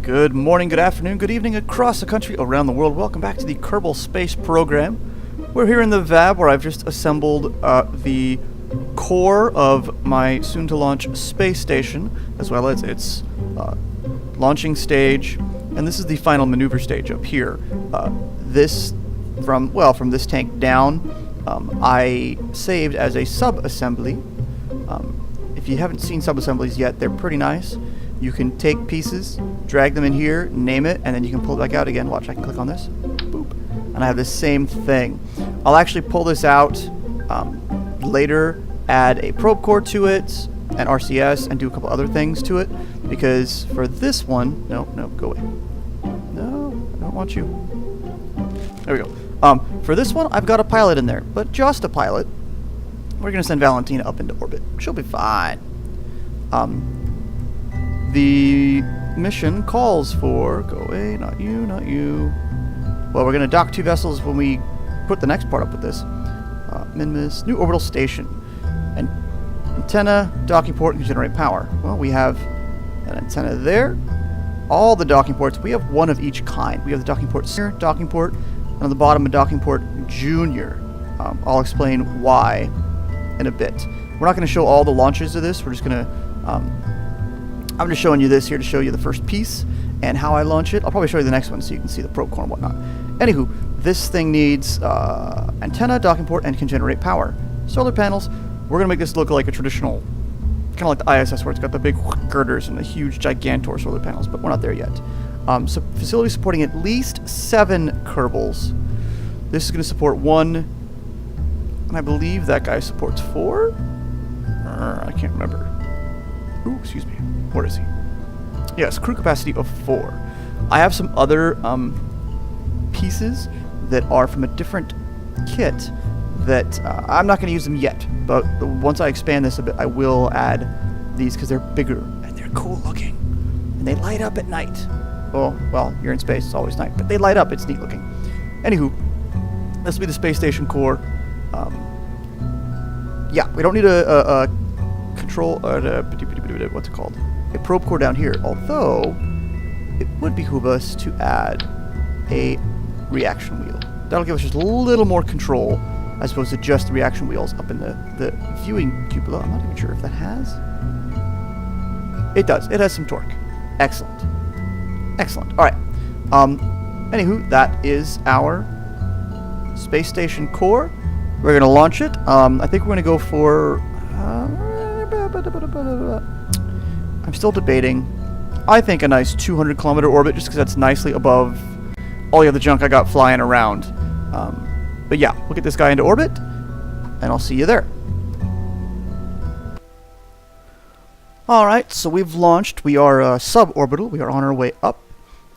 Good morning, good afternoon, good evening across the country, around the world. Welcome back to the Kerbal Space Program. We're here in the VAB where I've just assembled the core of my soon-to-launch space station, as well as its launching stage. And this is the final maneuver stage up here. From this tank down, I saved as a sub-assembly. If you haven't seen sub-assemblies yet, they're pretty nice. You can take pieces, drag them in here, name it, and then you can pull it back out again. Watch, I can click on this. Boop. And I have the same thing. I'll actually pull this out later, add a probe core to it, an RCS, and do a couple other things to it. Because for this one... No, go away. No, I don't want you. There we go. For this one, I've got a pilot in there, but just a pilot. We're going to send Valentina up into orbit. She'll be fine. The mission calls for... Go away, not you, not you. Well, we're going to dock 2 vessels when we put the next part up with this. Minmus, new orbital station. And antenna, docking port, can generate power. Well, we have an antenna there. All the docking ports, we have one of each kind. We have the docking port senior, docking port, and on the bottom a docking port junior. I'll explain why in a bit. We're not going to show all the launches of this. We're just going to... I'm just showing you this here to show you the first piece and how I launch it. I'll probably show you the next one so you can see the probe core and whatnot. Anywho, this thing needs antenna, docking port, and can generate power. Solar panels. We're going to make this look like a traditional, kind of like the ISS where it's got the big girders and the huge gigantor solar panels, but we're not there yet. So facility supporting at least 7 Kerbals. This is going to support 1, and I believe that guy supports 4? I can't remember. Ooh, excuse me. Where is he? Yes, crew capacity of 4. I have some other pieces that are from a different kit that I'm not going to use them yet. But once I expand this a bit, I will add these because they're bigger and they're cool looking. And they light up at night. Oh, well, you're in space, it's always night. But they light up, it's neat looking. Anywho, this will be the space station core. Yeah, we don't need a control... what's it called? A probe core down here, although it would behoove us to add a reaction wheel. That'll give us just a little more control as opposed to just the reaction wheels up in the viewing cupola. I'm not even sure if that has. It does. It has some torque. Excellent. Excellent. All right. Anywho, that is our space station core. We're going to launch it. I think we're going to go for... I'm still debating. I think a nice 200-kilometer orbit, just because that's nicely above all the other junk I got flying around. But yeah, we'll get this guy into orbit, and I'll see you there. Alright, so we've launched. We are suborbital. We are on our way up.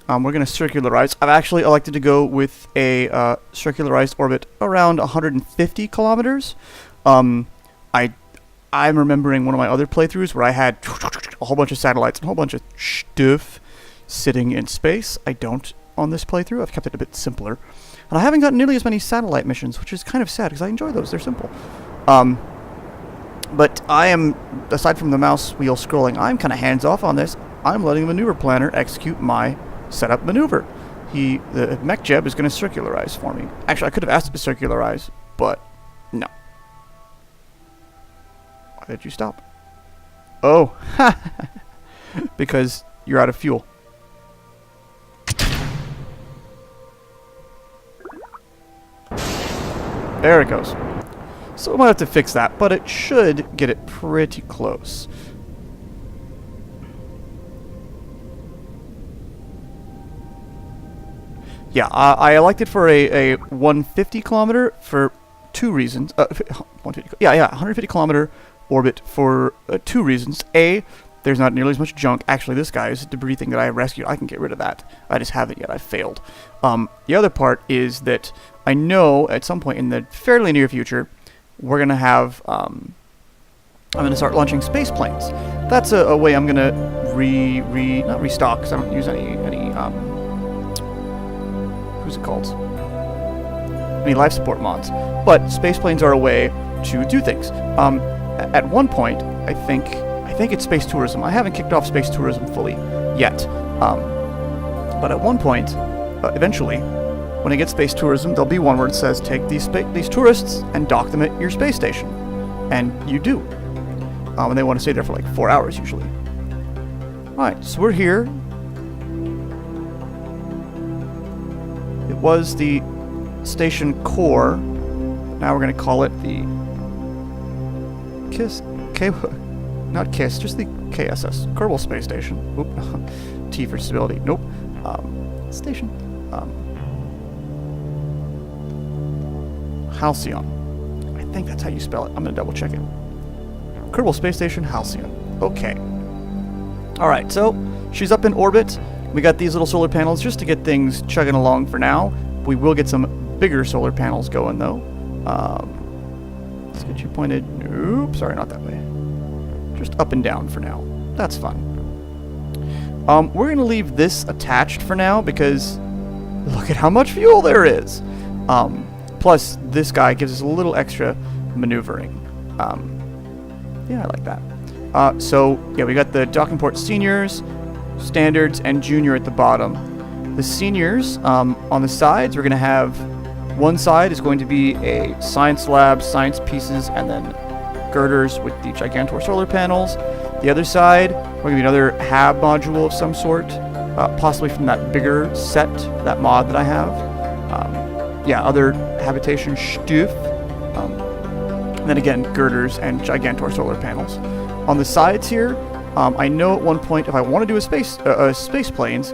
We're going to circularize. I've actually elected to go with a circularized orbit around 150 kilometers. I'm remembering one of my other playthroughs where I had a whole bunch of satellites and a whole bunch of stuff sitting in space. I don't on this playthrough. I've kept it a bit simpler. And I haven't gotten nearly as many satellite missions, which is kind of sad because I enjoy those. They're simple. But I am, aside from the mouse wheel scrolling, I'm kind of hands-off on this. I'm letting the maneuver planner execute my setup maneuver. The mech jeb is going to circularize for me. Actually, I could have asked it to circularize, but no. Why did you stop? Oh, because you're out of fuel. There it goes. So we might have to fix that, but it should get it pretty close. Yeah, I elected for a 150 kilometer for 2 reasons. 150 kilometer orbit for 2 reasons. A, there's not nearly as much junk. Actually, this guy is a debris thing that I rescued. I can get rid of that. I just haven't yet. I failed. The other part is that I know at some point in the fairly near future, we're going to have... I'm going to start launching space planes. That's a way I'm going to not restock, because I don't use any who's it called? Any life support mods. But space planes are a way to do things. At one point, I think it's space tourism. I haven't kicked off space tourism fully yet. But at one point, eventually, when I get space tourism, there'll be one where it says take these tourists and dock them at your space station. And you do. And they want to stay there for like 4 hours usually. Alright, so we're here. It was the station core. Now we're going to call it the not KISS, just the KSS, Kerbal Space Station. Oop, T for stability. Nope. Station. Halcyon. I think that's how you spell it. I'm going to double check it. Kerbal Space Station, Halcyon. Okay. Alright, so she's up in orbit. We got these little solar panels just to get things chugging along for now. We will get some bigger solar panels going, though. Let's get you pointed. Nope, sorry, not that way. Just up and down for now. That's fun. We're going to leave this attached for now because look at how much fuel there is. Plus, this guy gives us a little extra maneuvering. Yeah, I like that. So, yeah, we got the docking port seniors, standards, and junior at the bottom. The seniors, on the sides, we're going to have one side is going to be a science lab, science pieces, and then girders with the Gigantor solar panels. The other side, we're going to be another HAB module of some sort, possibly from that bigger set, that mod that I have. Yeah, other habitation stuff. And then again, girders and Gigantor solar panels. On the sides here, I know at one point if I want to do a space planes,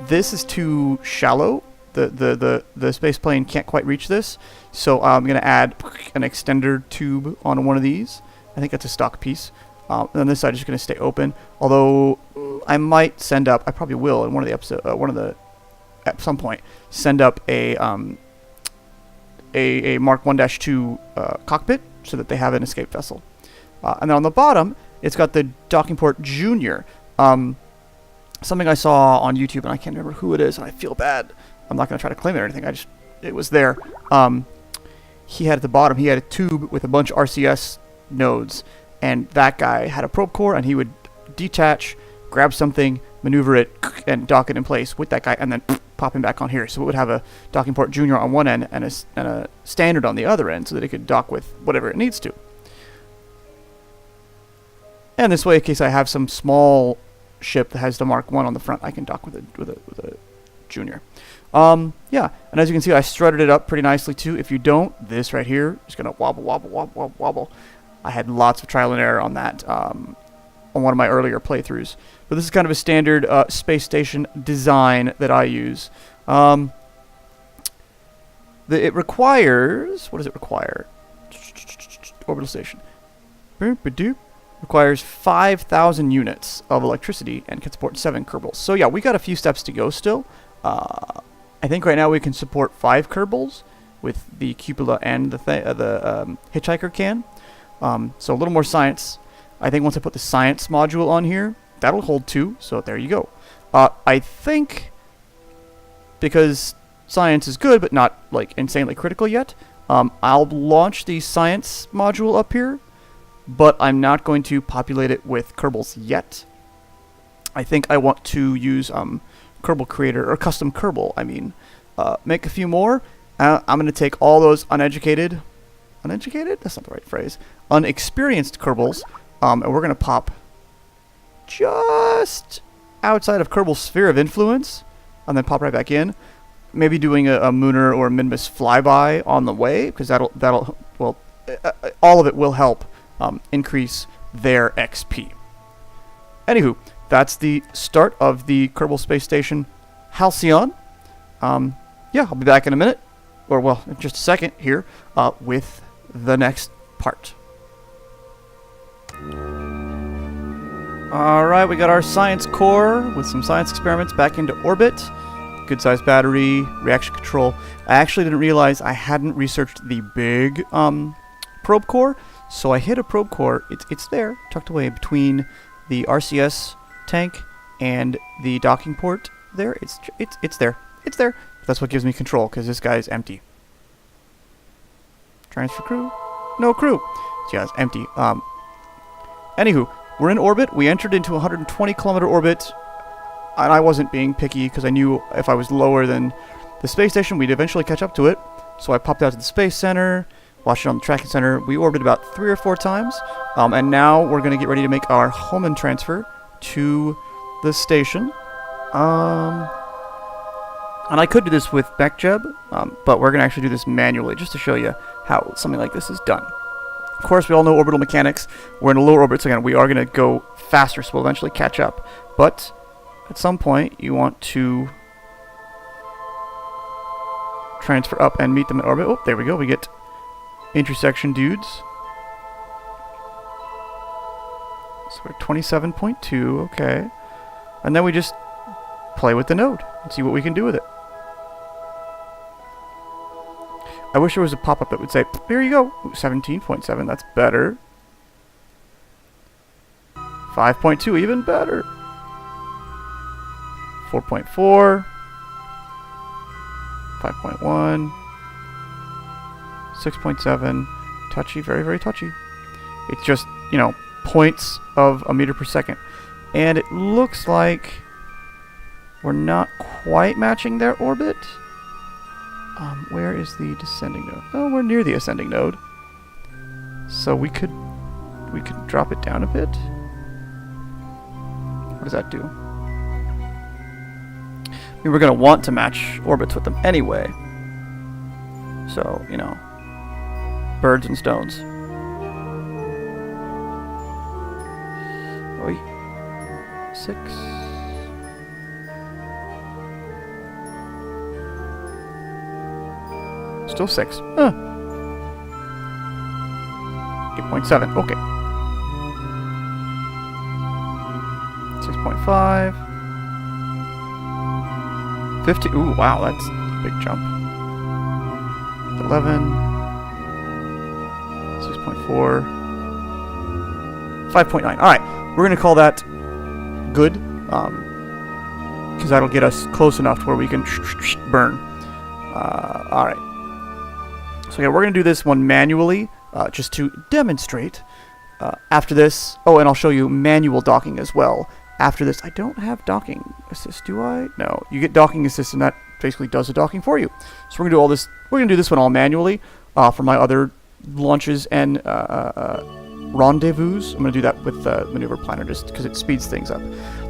this is too shallow. The space plane can't quite reach this, so I'm going to add an extender tube on one of these. I think that's a stock piece. And then this side is just going to stay open. Although I might send up, I probably will in one of the episodes, at some point, send up a Mark 1-2 cockpit so that they have an escape vessel. And then on the bottom, it's got the docking port junior. Something I saw on YouTube, and I can't remember who it is, and I feel bad. I'm not going to try to claim it or anything. It was there. He had at the bottom, he had a tube with a bunch of RCS nodes, and that guy had a probe core, and he would detach, grab something, maneuver it, and dock it in place with that guy, and then pop him back on here. So it would have a docking port junior on one end and a standard on the other end, so that it could dock with whatever it needs to. And this way, in case I have some small ship that has the Mark 1 on the front, I can dock with a junior. Yeah, and as you can see, I strutted it up pretty nicely too. If you don't, this right here is going to wobble, wobble, wobble, wobble, wobble. I had lots of trial and error on that on one of my earlier playthroughs. But this is kind of a standard space station design that I use. It requires... What does it require? Orbital station. Requires 5,000 units of electricity and can support 7 Kerbals. So yeah, we got a few steps to go still. I think right now we can support 5 Kerbals with the cupola and the hitchhiker can. So a little more science. I think once I put the science module on here, that'll hold 2. So there you go. I think because science is good, but not like insanely critical yet, I'll launch the science module up here, but I'm not going to populate it with Kerbals yet. I think I want to use Kerbal Creator, or Custom Kerbal, I mean. Make a few more. I'm going to take all those uneducated? That's not the right phrase. Unexperienced Kerbals, and we're going to pop just outside of Kerbal's sphere of influence, and then pop right back in. Maybe doing a Mooner or a Minmus flyby on the way, because that'll well, all of it will help increase their XP. Anywho, that's the start of the Kerbal Space Station Halcyon. Yeah, I'll be back in a minute, or well, in just a second here, with the next part. Alright, we got our science core with some science experiments back into orbit. Good sized battery, reaction control. I actually didn't realize I hadn't researched the big probe core, so I hit a probe core. It's there, tucked away between the RCS tank and the docking port. There, it's there. It's there. That's what gives me control, because this guy's empty. Transfer crew? No crew. So yeah, it's empty. Anywho, we're in orbit. We entered into a 120 kilometer orbit and I wasn't being picky because I knew if I was lower than the space station, we'd eventually catch up to it. So I popped out to the space center, watched it on the tracking center. We orbited about 3 or 4 times, and now we're going to get ready to make our Hohmann transfer to the station. And I could do this with Bekjeb, but we're going to actually do this manually just to show you how something like this is done. Of course, we all know orbital mechanics. We're in a lower orbit, so again, we are going to go faster, so we'll eventually catch up. But at some point, you want to transfer up and meet them in orbit. Oh, there we go. We get intersection dudes. So we're 27.2, okay. And then we just play with the node and see what we can do with it. I wish there was a pop-up that would say, here you go, 17.7, that's better. 5.2, even better. 4.4. 5.1. 6.7. Touchy, very, very touchy. It's just, you know, points of a meter per second. And it looks like we're not quite matching their orbit. Where is the descending node? Oh, we're near the ascending node. So we could drop it down a bit. What does that do? I mean, we're going to want to match orbits with them anyway. So, you know, birds and stones. Oi. 6. Still 6. 8.7. Okay. 6.5. 50. Ooh, wow, that's a big jump. 11. 6.4. 5.9. Alright, we're going to call that good. Because that'll get us close enough to where we can burn. Alright. So yeah, we're going to do this one manually, just to demonstrate. After this, oh, and I'll show you manual docking as well. After this, I don't have docking assist, do I? No, you get docking assist, and that basically does the docking for you. So we're going to do all this. We're going to do this one all manually for my other launches and rendezvous. I'm going to do that with the maneuver planner just because it speeds things up.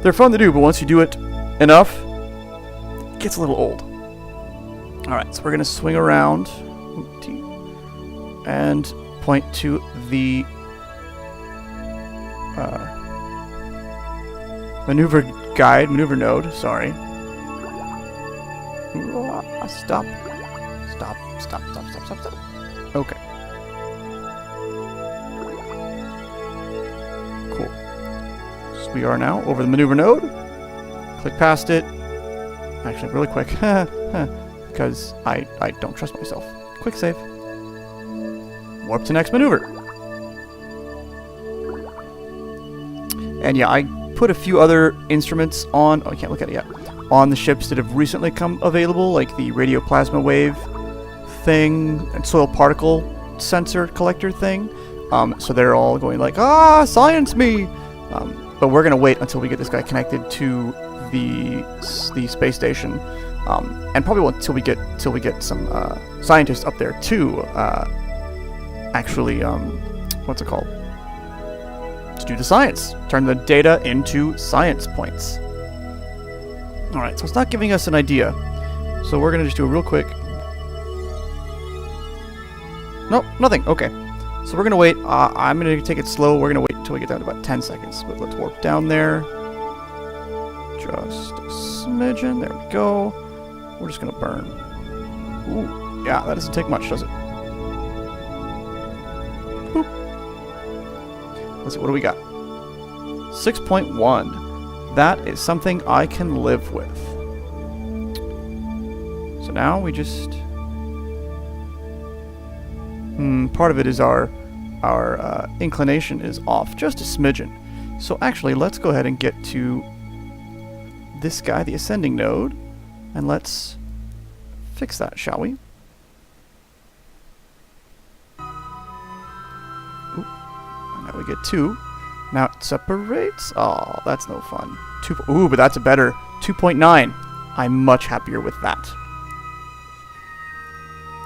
They're fun to do, but once you do it enough, it gets a little old. All right, so we're going to swing around and point to the maneuver node, sorry. Stop. Okay. Cool. So we are now over the maneuver node. Click past it. Actually, really quick. Because I don't trust myself. Quick save. Warp to next maneuver. And yeah, I put a few other instruments on, oh, I can't look at it yet, on the ships that have recently come available, like the radio plasma wave thing and soil particle sensor collector thing. So they're all going like, science me! But we're going to wait until we get this guy connected to the space station. And probably won't till we get some scientists up there too. Actually, what's it called? To do the science. Turn the data into science points. Alright, so it's not giving us an idea. So we're going to just do a real quick... Nope, nothing. Okay. So we're going to wait. I'm going to take it slow. We're going to wait until we get down to about 10 seconds. But let's warp down there. Just a smidgen. There we go. We're just going to burn. Ooh. Yeah, that doesn't take much, does it? Boop. Let's see, what do we got? 6.1. That is something I can live with. So now we just... part of it is our inclination is off just a smidgen. So actually, let's go ahead and get to this guy, the ascending node, and let's fix that, shall we? Ooh. And now we get 2. Now it separates. Oh, that's no fun. Ooh, but that's a better 2.9. I'm much happier with that.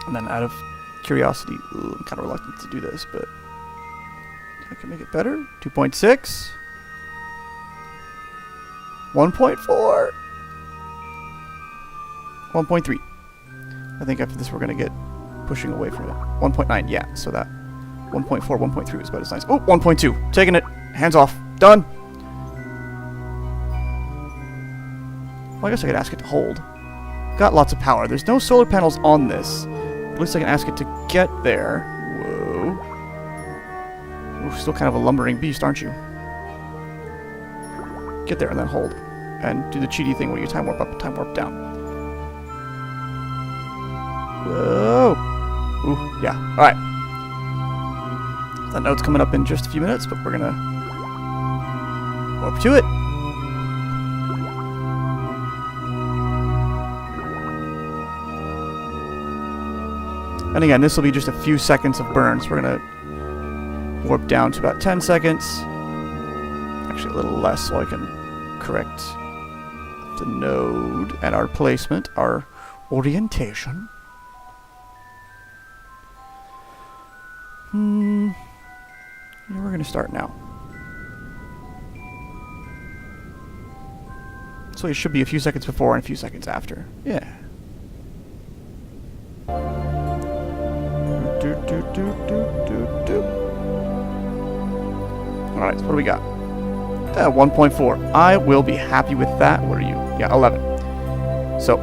And then out of curiosity, I'm kind of reluctant to do this, but I can make it better. 2.6. 1.4. 1.3. I think after this we're going to get pushing away from it. 1.9, yeah, so that 1.4, 1.3 was about as nice. Oh, 1.2. Taking it. Hands off. Done. Well, I guess I could ask it to hold. Got lots of power. There's no solar panels on this. At least I can ask it to get there. Whoa. Ooh, still kind of a lumbering beast, aren't you? Get there and then hold. And do the cheaty thing where you time warp up and time warp down. Whoa. Ooh, yeah. Alright. That note's coming up in just a few minutes, but we're gonna warp to it. And again, this will be just a few seconds of burns. We're gonna warp down to about 10 seconds. Actually, a little less, so I can correct the node and our placement, our orientation. Yeah, we're gonna start now. So it should be a few seconds before and a few seconds after. Yeah. Alright, so what do we got? 1.4. I will be happy with that. What are you? Yeah, 11. So,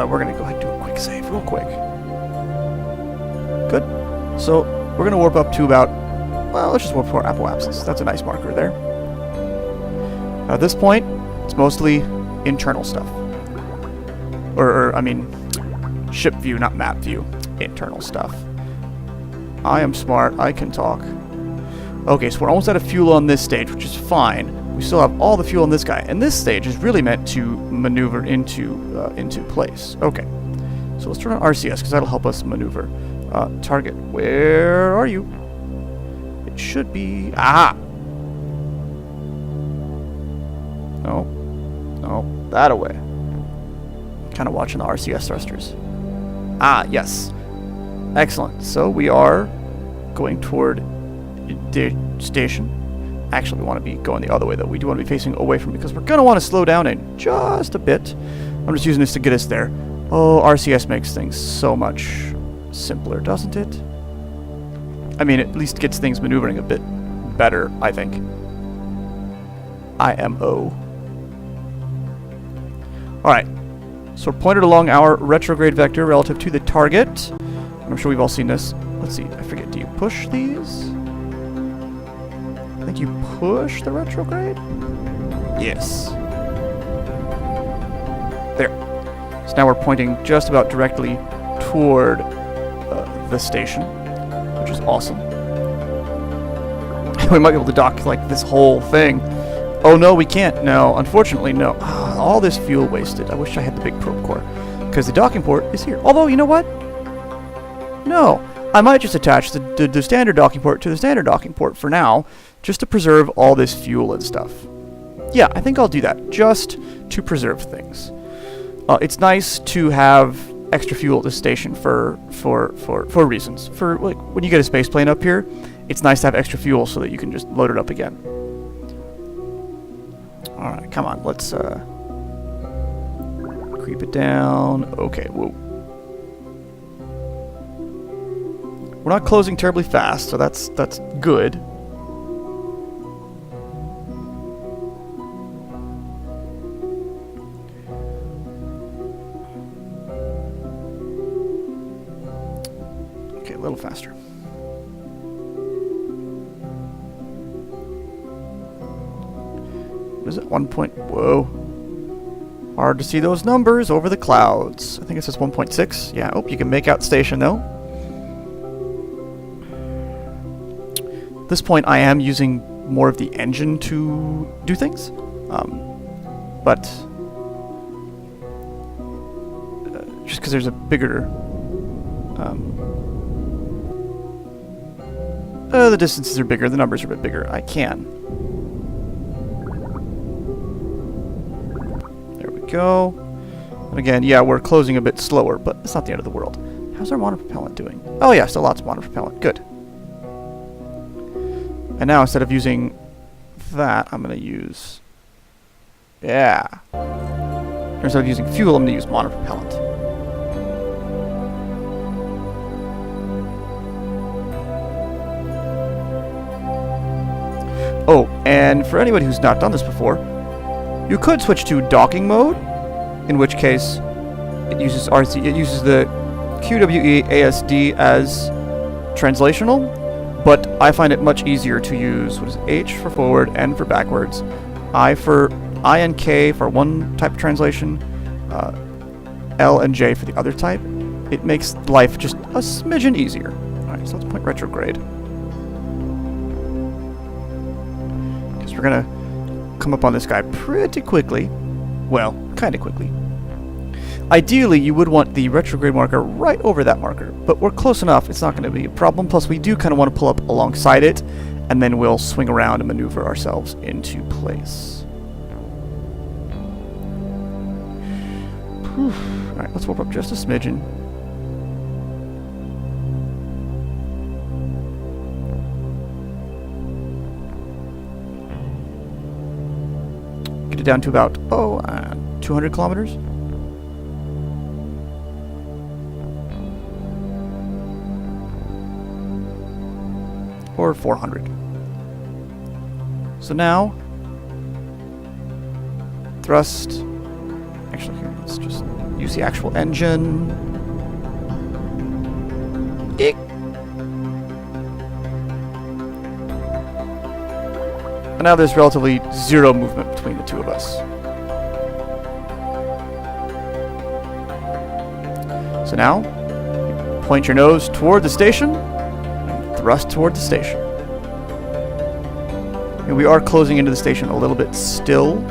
we're going to go ahead and do a quick save real quick. Good. So, we're going to warp up to about, well, let's just warp for Apple Abscess. That's a nice marker there. At this point, it's mostly internal stuff. I mean, ship view, not map view. Internal stuff. I am smart. I can talk. Okay, so we're almost out of fuel on this stage, which is fine. We still have all the fuel on this guy, and this stage is really meant to maneuver into place. Okay, so let's turn on RCS because that'll help us maneuver. Target, where are you? It should be no, that away. Kind of watching the RCS thrusters. Yes. Excellent. So we are going toward the station. Actually, we want to be going the other way, though. We do want to be facing away from it because we're going to want to slow down in just a bit. I'm just using this to get us there. Oh, RCS makes things so much simpler, doesn't it? I mean, at least gets things maneuvering a bit better, I think. IMO. Alright. So we're pointed along our retrograde vector relative to the target. I'm sure we've all seen this. Let's see. I forget. Do you push these? I think you push the retrograde? Yes. There. So now we're pointing just about directly toward the station, which is awesome. We might be able to dock like this whole thing. Oh no, we can't. No, unfortunately, no. All this fuel wasted. I wish I had the big probe core, because the docking port is here. Although, you know what? No, I might just attach the standard docking port to the standard docking port for now, just to preserve all this fuel and stuff. Yeah, I think I'll do that, just to preserve things. It's nice to have extra fuel at this station for reasons. For like when you get a space plane up here, it's nice to have extra fuel so that you can just load it up again. All right, come on, let's creep it down. Okay, whoa. We're not closing terribly fast, so that's good. Okay, a little faster. What is it? 1 point. Whoa. Hard to see those numbers over the clouds. I think it says 1.6. Yeah, oh, you can make out station though. At this point, I am using more of the engine to do things, but just because there's a bigger, the distances are bigger, the numbers are a bit bigger. I can. go. And again, yeah, we're closing a bit slower, but it's not the end of the world. How's our monopropellant doing? Oh yeah, still lots of monopropellant. Good. And now instead of using that, I'm going to use... Yeah. Instead of using fuel, I'm going to use monopropellant. Oh, and for anybody who's not done this before, you could switch to docking mode, in which case it uses the QWE ASD as translational, but I find it much easier to use H for forward, N for backwards, I and K for one type of translation, L and J for the other type. It makes life just a smidgen easier. Alright, so let's point retrograde. We're gonna come up on this guy pretty quickly. Well, kinda quickly. Ideally, you would want the retrograde marker right over that marker, but we're close enough, it's not gonna be a problem. Plus, we do kinda want to pull up alongside it, and then we'll swing around and maneuver ourselves into place. Alright, let's warp up just a smidgen. Get it down to about, 200 kilometers? Or 400. So now, thrust. Actually, here, let's just use the actual engine. Eek. And now there's relatively zero movement between the two of us. So now, point your nose toward the station, and thrust toward the station. And we are closing into the station a little bit still.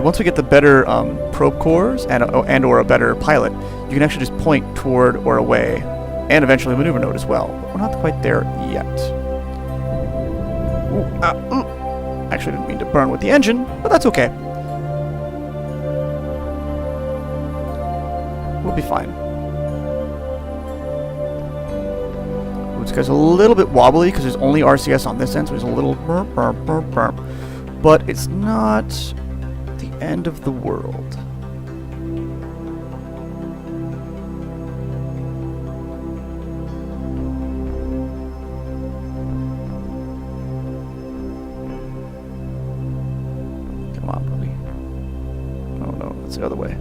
Once we get the better probe cores and or a better pilot, you can actually just point toward or away, and eventually maneuver node as well. But we're not quite there yet. Actually, I didn't mean to burn with the engine, but that's okay. We'll be fine. This guy's a little bit wobbly because there's only RCS on this end, so there's a little burp, burp, burp, burp. But it's not the end of the world. Come on, buddy. Oh no, it's the other way.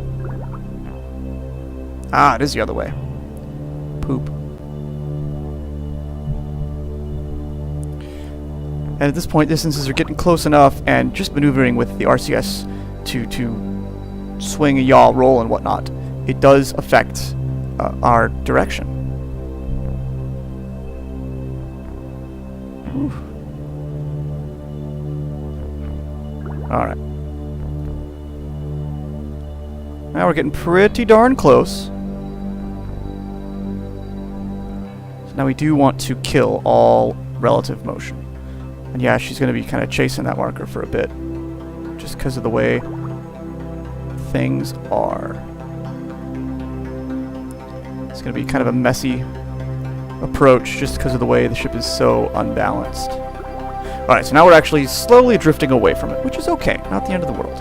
Ah, it is the other way. Poop. And at this point, distances are getting close enough, and just maneuvering with the RCS to swing a yaw, roll, and whatnot, it does affect our direction. Alright. Now we're getting pretty darn close. So now we do want to kill all relative motion. And yeah, she's going to be kind of chasing that marker for a bit, just because of the way things are. It's going to be kind of a messy approach, just because of the way the ship is so unbalanced. Alright, so now we're actually slowly drifting away from it, which is okay, not the end of the world.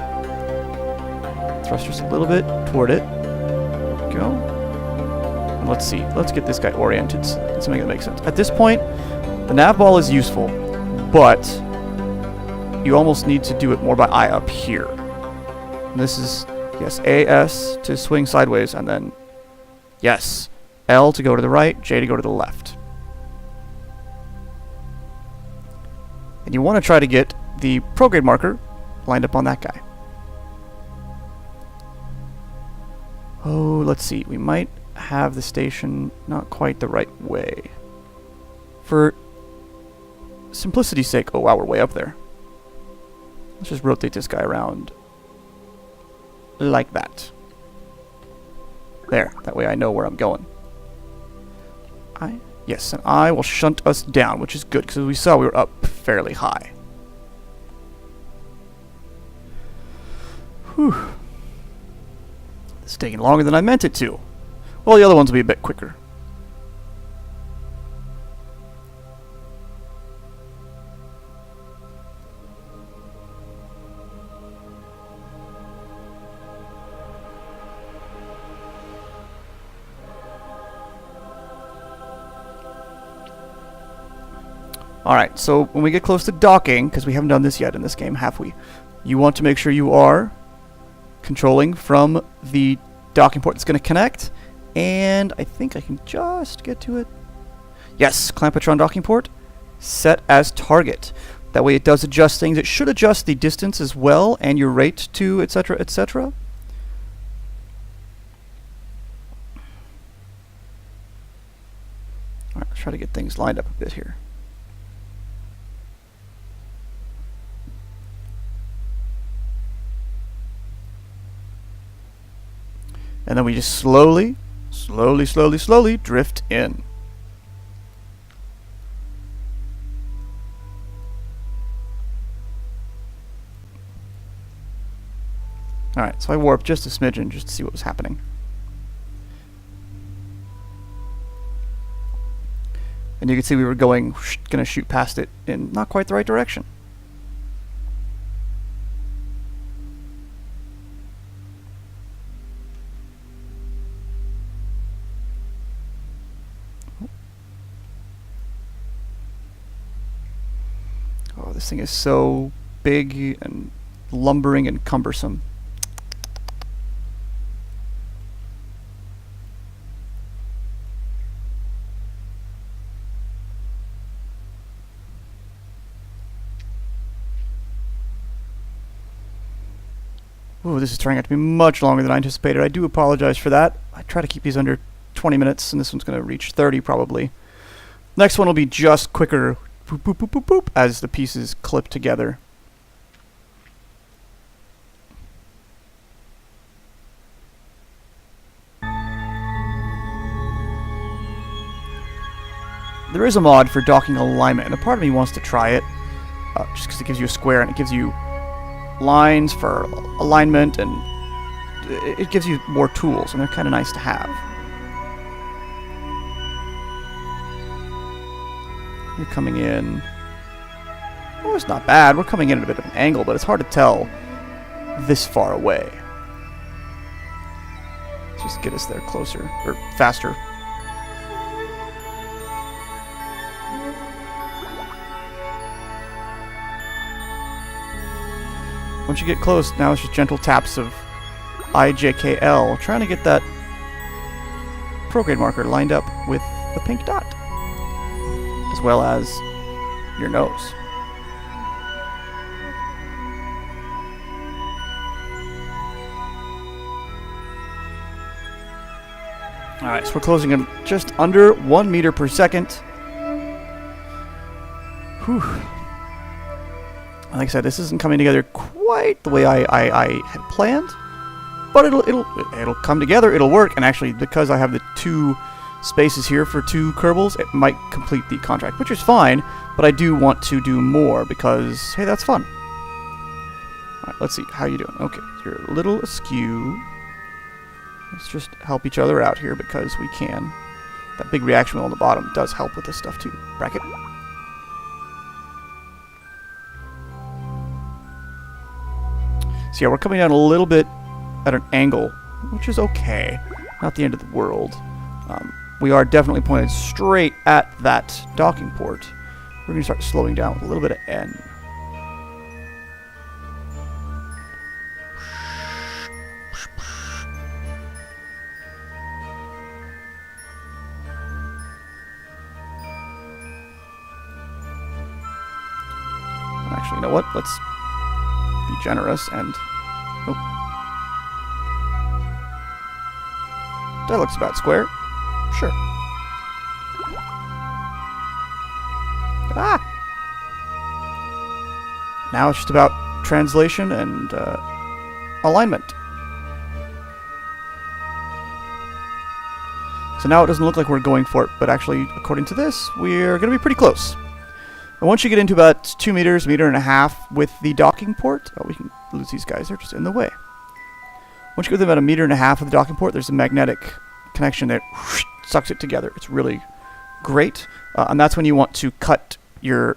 Thrust just a little bit toward it. There we go. And let's see, let's get this guy oriented in something that makes sense. At this point, the nav ball is useful, but you almost need to do it more by eye up here. And this is, yes, AS to swing sideways, and then, yes, L to go to the right, J to go to the left. And you want to try to get the prograde marker lined up on that guy. Oh, let's see, we might have the station not quite the right way. For simplicity's sake, oh wow, we're way up there. Let's just rotate this guy around like that. There, that way I know where I'm going. Yes, and I will shunt us down, which is good, because as we saw, we were up fairly high. Whew. It's taking longer than I meant it to. Well, the other ones will be a bit quicker. Alright, so when we get close to docking, because we haven't done this yet in this game, have we? You want to make sure you are controlling from the docking port that's going to connect. And I think I can just get to it. Yes, Clampetron docking port. Set as target. That way it does adjust things. It should adjust the distance as well, and your rate to, etc., etc. Alright, let's try to get things lined up a bit here. And then we just slowly drift in. Alright, so I warped just a smidgen just to see what was happening. And you can see we were gonna shoot past it in not quite the right direction. Oh, this thing is so big and lumbering and cumbersome. Ooh, this is turning out to be much longer than I anticipated. I do apologize for that. I try to keep these under 20 minutes, and this one's going to reach 30 probably. Next one will be just quicker, boop, boop, boop, boop, boop, as the pieces clip together. There is a mod for docking alignment, and a part of me wants to try it, just because it gives you a square and it gives you lines for alignment, and it gives you more tools, and they're kind of nice to have. You're coming in. Oh, it's not bad. We're coming in at a bit of an angle, but it's hard to tell this far away. Let's just get us there closer, or faster. Once you get close, now it's just gentle taps of IJKL, trying to get that prograde marker lined up with the pink dot, as well as your nose. Alright, so we're closing in just under 1 meter per second. Whew. Like I said, this isn't coming together quite the way I had planned, but it'll come together. It'll work, and actually, because I have the 2 spaces here for 2 Kerbals, it might complete the contract, which is fine. But I do want to do more because, hey, that's fun. All right, let's see how you doing. Okay, you're a little askew. Let's just help each other out here because we can. That big reaction wheel on the bottom does help with this stuff too. Bracket. So yeah, we're coming down a little bit at an angle, which is okay. Not the end of the world. We are definitely pointed straight at that docking port. We're going to start slowing down with a little bit of N. Actually, you know what? Let's be generous and... Oh. That looks about square. Sure. Ah! Now it's just about translation and alignment. So now it doesn't look like we're going for it, but actually, according to this, we're going to be pretty close. And once you get into about 2 meters, meter and a half with the docking port, oh, we can lose these guys, they're just in the way. Once you go to about 1.5 meters with the docking port, there's a magnetic connection that sucks it together. It's really great, and that's when you want to cut your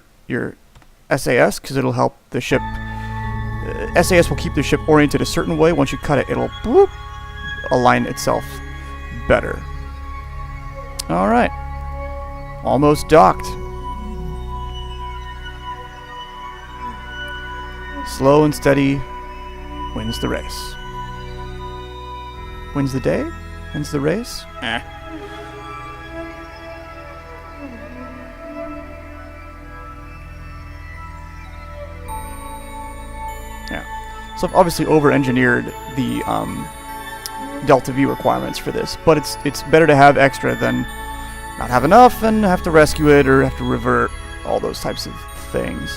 SAS, because it'll help the ship. SAS will keep the ship oriented a certain way. Once you cut it, it'll boop, align itself better. All right, almost docked. Slow and steady wins the race. Wins the day? Wins the race? Eh. Yeah. So I've obviously over-engineered the delta V requirements for this, but it's better to have extra than not have enough and have to rescue it or have to revert, all those types of things.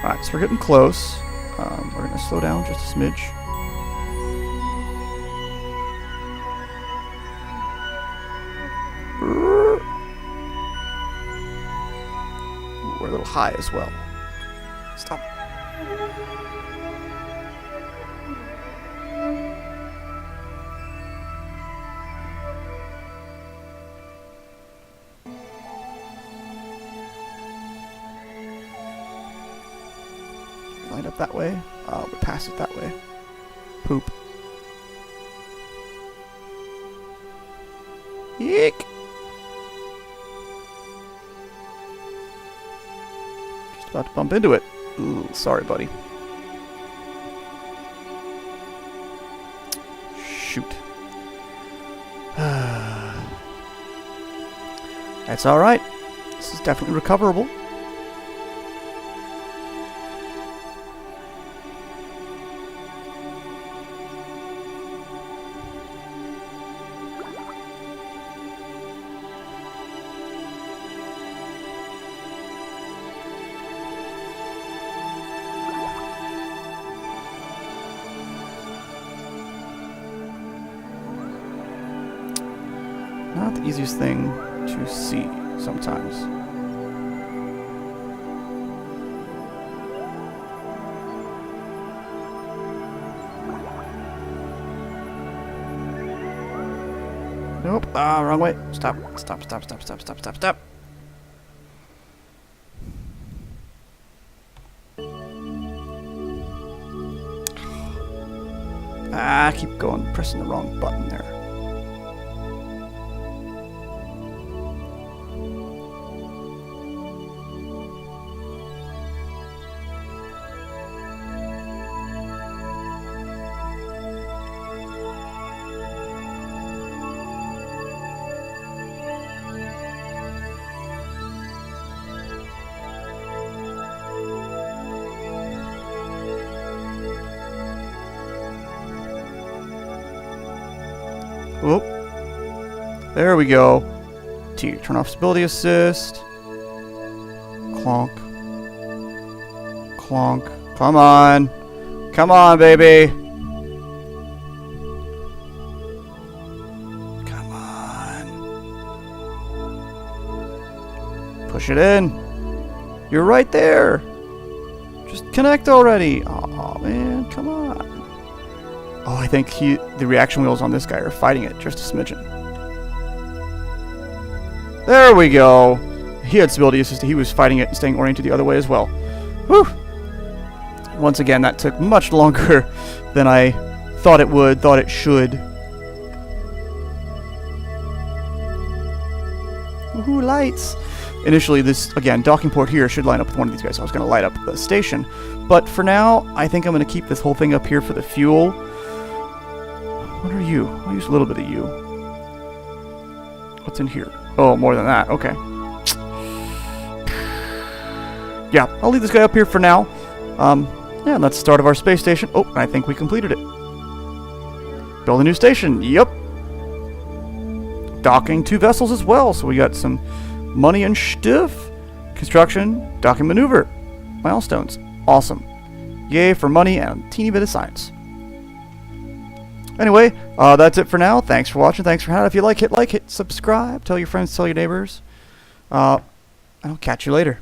Alright, so we're getting close. We're going to slow down just a smidge. Ooh, we're a little high as well. Stop. Light up that way. We pass it that way. Poop. Yeek. Just about to bump into it. Ooh, sorry, buddy. Shoot. That's alright. This is definitely recoverable. Not the easiest thing to see sometimes. Nope. Wrong way. Stop. Stop, stop, stop, stop, stop, stop, stop. I keep going, pressing the wrong button there. Whoop. There we go. T. Turn off stability assist. Clonk. Clonk. Come on. Come on, baby. Come on. Push it in. You're right there. Just connect already. Oh man, come on. Oh, I think the reaction wheels on this guy are fighting it just a smidgen. There we go. He had stability assist. He was fighting it and staying oriented the other way as well. Whew. Once again, that took much longer than I thought it would, thought it should. Woohoo, lights. Initially, this, again, docking port here should line up with one of these guys. So I was going to light up the station. But for now, I think I'm going to keep this whole thing up here for the fuel. What are you? I'll use a little bit of you. What's in here? Oh, more than that. Okay. Yeah, I'll leave this guy up here for now. Yeah, and that's the start of our space station. Oh, I think we completed it. Build a new station. Yep. Docking 2 vessels as well. So we got some money and stuff. Construction, docking maneuver. Milestones. Awesome. Yay for money and a teeny bit of science. Anyway, that's it for now. Thanks for watching. Thanks for hanging out. If you like, hit subscribe. Tell your friends, tell your neighbors. I'll catch you later.